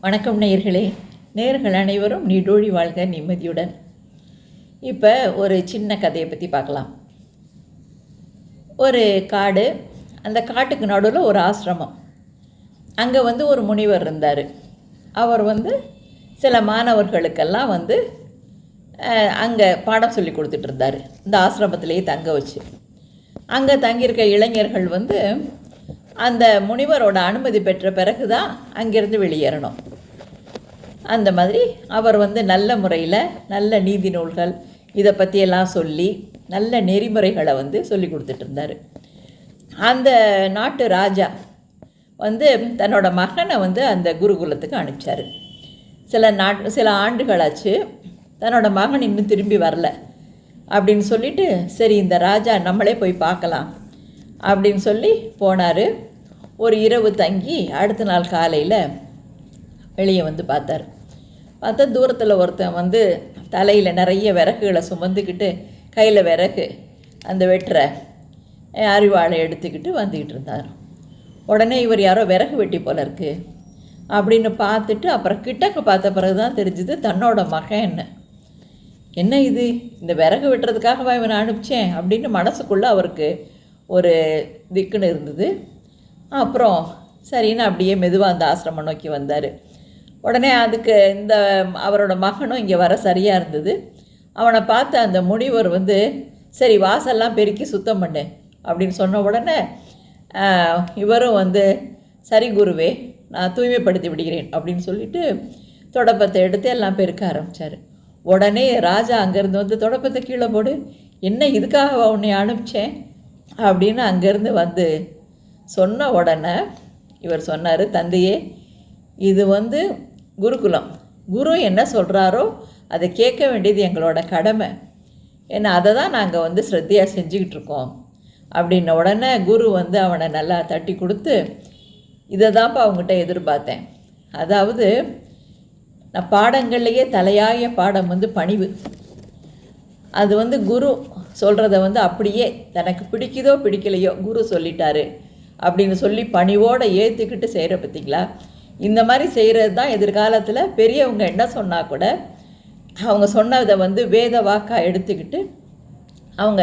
வணக்கம் நேயர்களே. நேயர்கள் அனைவரும் நீடோழி வாழ்க நிம்மதியுடன். இப்போ ஒரு சின்ன கதையை பற்றி பார்க்கலாம். ஒரு காடு, அந்த காட்டுக்கு நடுவில் ஒரு ஆசிரமம். அங்கே ஒரு முனிவர் இருந்தார். அவர் சில மாணவர்களுக்கெல்லாம் அங்கே பாடம் சொல்லி கொடுத்துட்ருந்தார். இந்த ஆசிரமத்திலேயே தங்க வச்சு. அங்கே தங்கியிருக்க இளைஞர்கள் அந்த முனிவரோட அனுமதி பெற்ற பிறகு தான் அங்கேருந்து வெளியேறணும். அந்த மாதிரி அவர் நல்ல முறையில் நல்ல நீதி நூல்கள் இதை பற்றியெல்லாம் சொல்லி நல்ல நெறிமுறைகளை சொல்லி கொடுத்துட்ருந்தார். அந்த நாட்டு ராஜா தன்னோட மகனை அந்த குருகுலத்துக்கு அனுப்பிச்சார். சில ஆண்டுகளாச்சு, தன்னோட மகன் இன்னும் திரும்பி வரல அப்படின்னு சொல்லிட்டு, சரி இந்த ராஜா நம்மளே போய் பார்க்கலாம் அப்படின்னு சொல்லி போனார். ஒரு இரவு தங்கி அடுத்த நாள் காலையில் வெளியே பார்த்தார். பார்த்தா தூரத்தில் ஒருத்தன் தலையில் நிறைய விறகுகளை சுமந்துக்கிட்டு, கையில் விறகு அந்த வெட்டுற அரிவாளை எடுத்துக்கிட்டு வந்துக்கிட்டு இருந்தார். உடனே இவர் யாரோ விறகு வெட்டி போல இருக்குது அப்படின்னு பார்த்துட்டு, அப்புறம் கிட்டக்க பார்த்த பிறகு தான் தெரிஞ்சுது தன்னோட மகன். என்ன இது, இந்த விறகு வெட்டுறதுக்காகவா இவனை அனுப்பிச்சேன் அப்படின்னு மனசுக்குள்ளே அவருக்கு ஒரு திக்குன்னு இருந்தது. அப்புறம் சரின்னு அப்படியே மெதுவாக அந்த ஆசிரமம் நோக்கி வந்தார். உடனே அதுக்கு அவரோட மகனும் இங்கே வர சரியாக இருந்தது. அவனை பார்த்து அந்த முனிவர் சரி வாசல்லாம் பெருக்கி சுத்தம் பண்ணு அப்படின்னு சொன்ன உடனே இவரும் சரி குருவே, நான் தூய்மைப்படுத்தி விடுகிறேன் அப்படின்னு சொல்லிட்டு தொடப்பத்தை எடுத்து எல்லாம் பெருக்க ஆரம்பித்தார். உடனே ராஜா அங்கேருந்து தொடப்பத்தை கீழே போடு, என்ன இதுக்காக உன்னை அனுப்பிச்சேன் அப்படின்னு அங்கேருந்து சொன்ன உடனே இவர் சொன்னார், தந்தையே, இது குருகுலம், குரு என்ன சொல்கிறாரோ அதை கேட்க வேண்டியது எங்களோட கடமை. ஏன்னா அதை தான் நாங்கள் ஸ்ரத்தையாக செஞ்சுக்கிட்டு இருக்கோம் அப்படின்ன உடனே குரு அவனை நல்லா தட்டி கொடுத்து, இதை தான்ப்பா அவங்ககிட்ட எதிர்பார்த்தேன். அதாவது நான் பாடங்கள்லேயே தலையாய பாடம் பணிவு. அது குரு சொல்கிறத அப்படியே தனக்கு பிடிக்குதோ பிடிக்கலையோ குரு சொல்லிட்டாரு அப்படின்னு சொல்லி பணிவோடு ஏற்றுக்கிட்டு செய்கிற பார்த்திங்களா. இந்த மாதிரி செய்கிறது தான் எதிர்காலத்தில் பெரியவங்க என்ன சொன்னால் கூட அவங்க சொன்னதை வேத வாக்காக எடுத்துக்கிட்டு அவங்க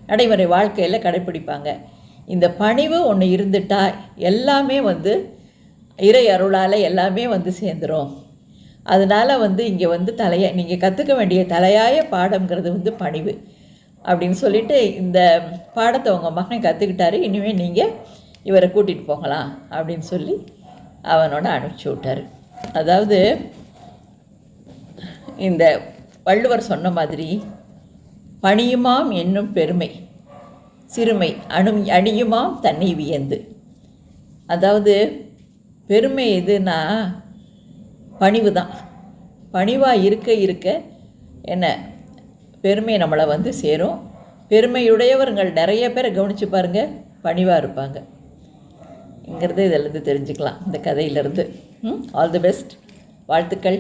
நடைமுறை வாழ்க்கையில் கடைப்பிடிப்பாங்க. இந்த பணிவு ஒன்று இருந்துட்டா எல்லாமே இறை அருளால் எல்லாமே சேர்ந்துடும். அதனால் இங்கே நீங்கள் கற்றுக்க வேண்டிய தலையாய பாடம்ங்கிறது பணிவு அப்படின்னு சொல்லிட்டு இந்த பாடத்தை உங்கள் மகன் கற்றுக்கிட்டாரு, இனிமேல் நீங்கள் இவரை கூட்டிகிட்டு போகலாம் அப்படின்னு சொல்லி அவனோட அனுப்பிச்சி விட்டார். அதாவது இந்த வள்ளுவர் சொன்ன மாதிரி, பணியுமாம் என்னும் பெருமை சிறுமை அணியுமாம் தன்னை வியந்து. அதாவது பெருமை எதுனா பணிவு தான். பணிவாக இருக்க என்ன பெருமை நம்மளை சேரும். பெருமையுடையவர்கள் நிறைய பேரை கவனித்து பாருங்கள், பணிவாக இருப்பாங்க. இதிலிருந்து தெரிஞ்சுக்கலாம் இந்த கதையிலேருந்து. ஆல் தி பெஸ்ட், வாழ்த்துக்கள்.